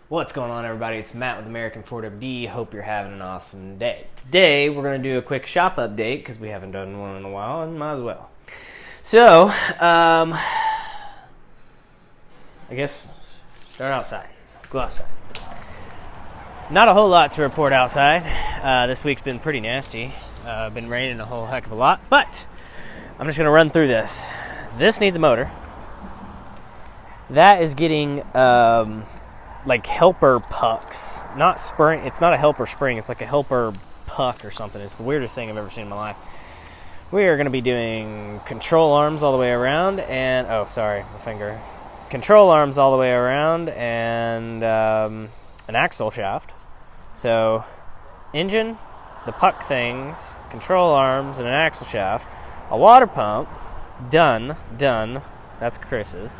What's going on, everybody? It's Matt with American 4WD. Hope you're having an awesome day. Today, we're going to do a quick shop update because we haven't done one in a while and might as well. So, I guess start outside. Go outside. Not a whole lot to report outside. This week's been pretty nasty. Been raining a whole heck of a lot, but I'm just going to run through this. This needs a motor. That is getting like helper pucks, not spring. It's not a helper spring. It's like a helper puck or something. It's the weirdest thing I've ever seen in my life. We are going to be doing control arms all the way around, and my finger. Control arms all the way around, and an axle shaft. So, engine, the puck things, control arms, and an axle shaft. A water pump. Done. That's Chris's.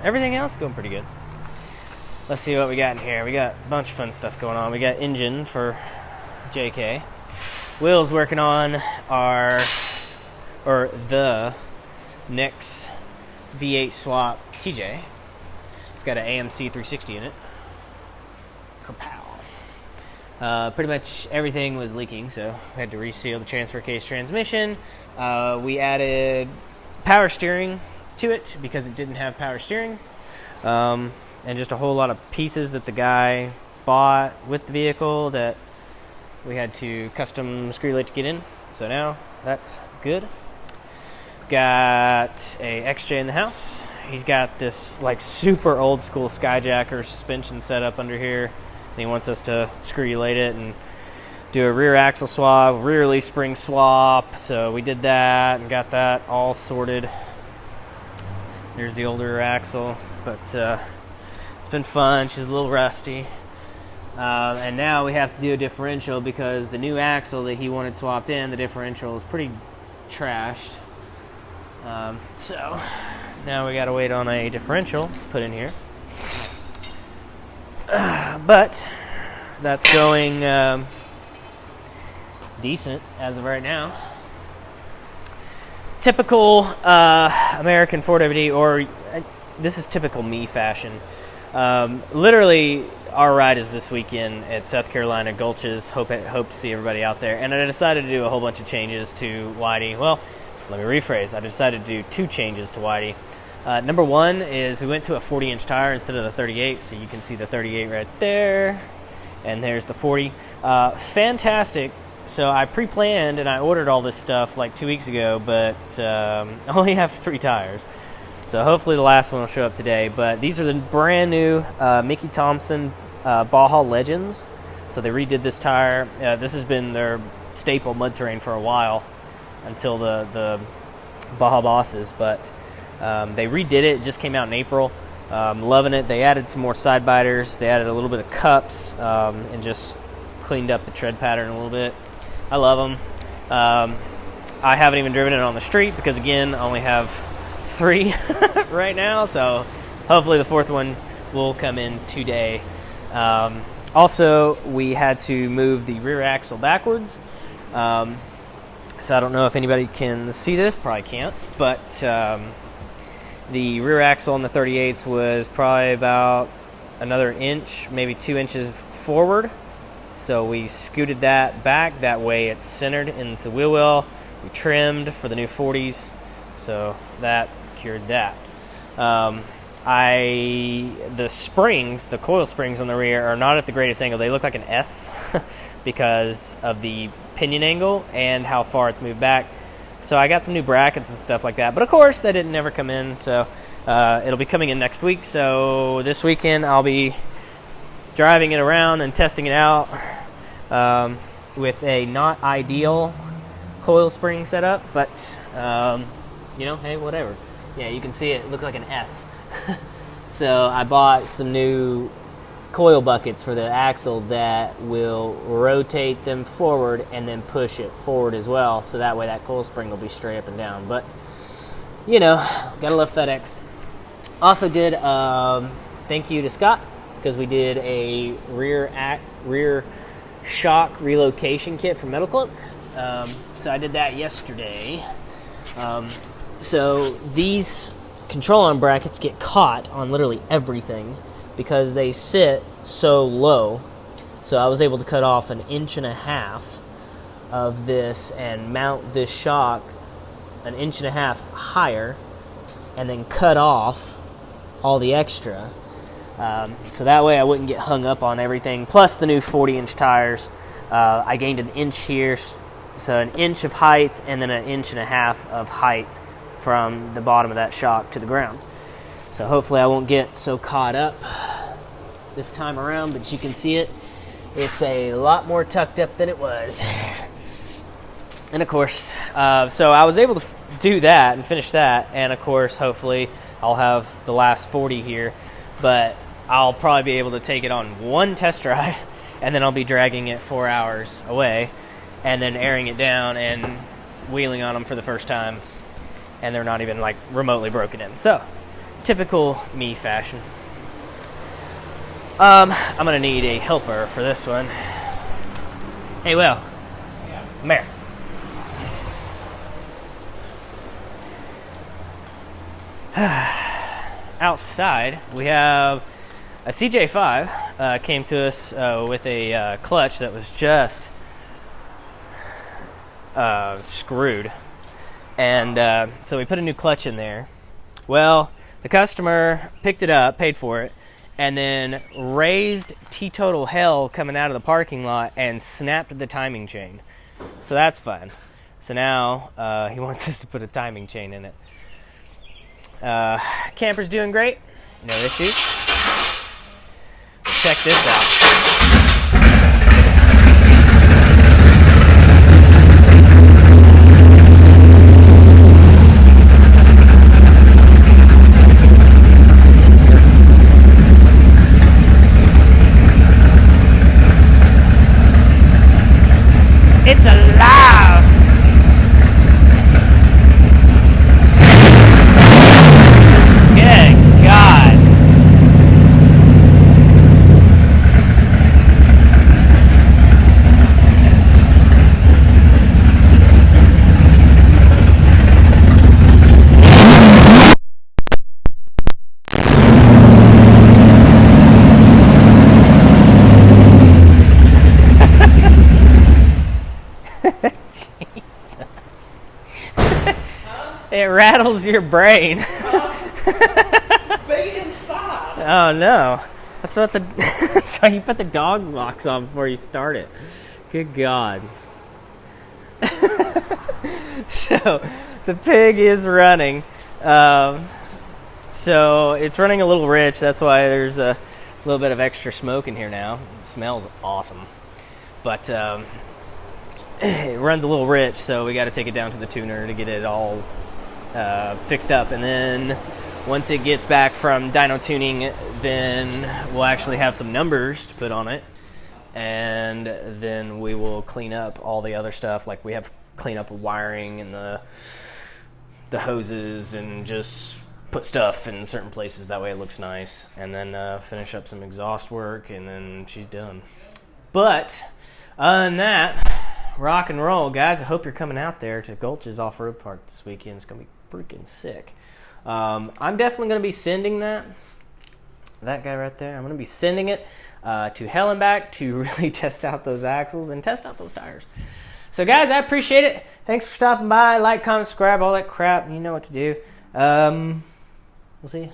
Everything else going pretty good. Let's see what we got in here. We got a bunch of fun stuff going on. We got engine for JK. Will's working on the Nix V8 swap TJ. It's got an AMC 360 in it. Kapow. Pretty much everything was leaking, so we had to reseal the transfer case transmission. We added power steering to it because it didn't have power steering, and just a whole lot of pieces that the guy bought with the vehicle that we had to custom screw to get in. So now that's good. Got a XJ in the house. He's got this like super old school Skyjacker suspension setup under here, and he wants us to screw it and do a rear axle swap, rear leaf spring swap. So we did that and got that all sorted. There's the older axle, but it's been fun. She's a little rusty. And now we have to do a differential because the new axle that he wanted swapped in, the differential is pretty trashed. So now we got to wait on a differential to put in here. But that's going decent as of right now. Typical American 4WD, or this is typical me fashion. Literally, our ride is this weekend at South Carolina Gulches. Hope to see everybody out there. And I decided to do a whole bunch of changes to Whity. Well, let me rephrase. I decided to do two changes to Whity. Number one is we went to a 40-inch tire instead of the 38, so you can see the 38 right there. And there's the 40. Fantastic. So I pre-planned and I ordered all this stuff like 2 weeks ago, but I only have 3 tires. So hopefully the last one will show up today. But these are the brand new Mickey Thompson Baja Legends. So they redid this tire. This has been their staple mud terrain for a while until the Baja Bosses. But they redid it. It just came out in April. Loving it. They added some more side biters. They added a little bit of cups and just cleaned up the tread pattern a little bit. I love them. I haven't even driven it on the street because, again, I only have 3 right now. So hopefully the 4th one will come in today. Also, we had to move the rear axle backwards. So I don't know if anybody can see this. Probably can't. But the rear axle on the 38s was probably about another inch, maybe 2 inches forward. So we scooted that back. That way it's centered into the wheel well. We trimmed for the new 40s. So that cured that. The springs, the coil springs on the rear are not at the greatest angle. They look like an S because of the pinion angle and how far it's moved back. So I got some new brackets and stuff like that. But of course, that didn't ever come in. So it'll be coming in next week. So this weekend I'll be driving it around and testing it out with a not ideal coil spring setup, but hey, whatever. Yeah, you can see it looks like an S. So I bought some new coil buckets for the axle that will rotate them forward and then push it forward as well, so that way that coil spring will be straight up and down. But gotta love FedEx. Also did thank you to Scott, because we did a rear shock relocation kit for Metal Cloak. So I did that yesterday. So these control arm brackets get caught on literally everything because they sit so low. So I was able to cut off 1.5 inches of this and mount this shock 1.5 inches higher and then cut off all the extra. So that way I wouldn't get hung up on everything. Plus the new 40-inch tires. I gained 1 inch here, so 1 inch of height and then 1.5 inches of height from the bottom of that shock to the ground. So hopefully I won't get so caught up this time around, but you can see it. It's a lot more tucked up than it was. And of course, so I was able to do that and finish that, and of course, hopefully I'll have the last 40 here, but I'll probably be able to take it on one test drive, and then I'll be dragging it 4 hours away, and then airing it down and wheeling on them for the first time, and they're not even like remotely broken in. So, typical me fashion. I'm gonna need a helper for this one. Hey, Will. Yeah. Come here. Outside, we have a CJ5 came to us with a clutch that was just screwed. And so we put a new clutch in there. Well, the customer picked it up, paid for it, and then raised teetotal hell coming out of the parking lot and snapped the timing chain. So that's fun. So now he wants us to put a timing chain in it. Camper's doing great. No issues. Check this out. It's alive! Good God. It rattles your brain. Be inside. Oh no. That's what that's why you put the dog locks on before you start it. Good God. So the pig is running. So it's running a little rich. That's why there's a little bit of extra smoke in here now. It smells awesome. But it runs a little rich, so we got to take it down to the tuner to get it all fixed up, and then once it gets back from dyno tuning, then we'll actually have some numbers to put on it, and then we will clean up all the other stuff, like we have clean up wiring and the hoses, and just put stuff in certain places, that way it looks nice, and then finish up some exhaust work, and then she's done. But other than that, rock and roll, guys. I hope you're coming out there to Gulch's Off-Road Park this weekend. It's going to be freaking sick. I'm definitely going to be sending that guy right there. I'm going to be sending it to hell and back to really test out those axles and test out those tires. So, guys, I appreciate it. Thanks for stopping by. Like, comment, subscribe, all that crap. You know what to do. We'll see you.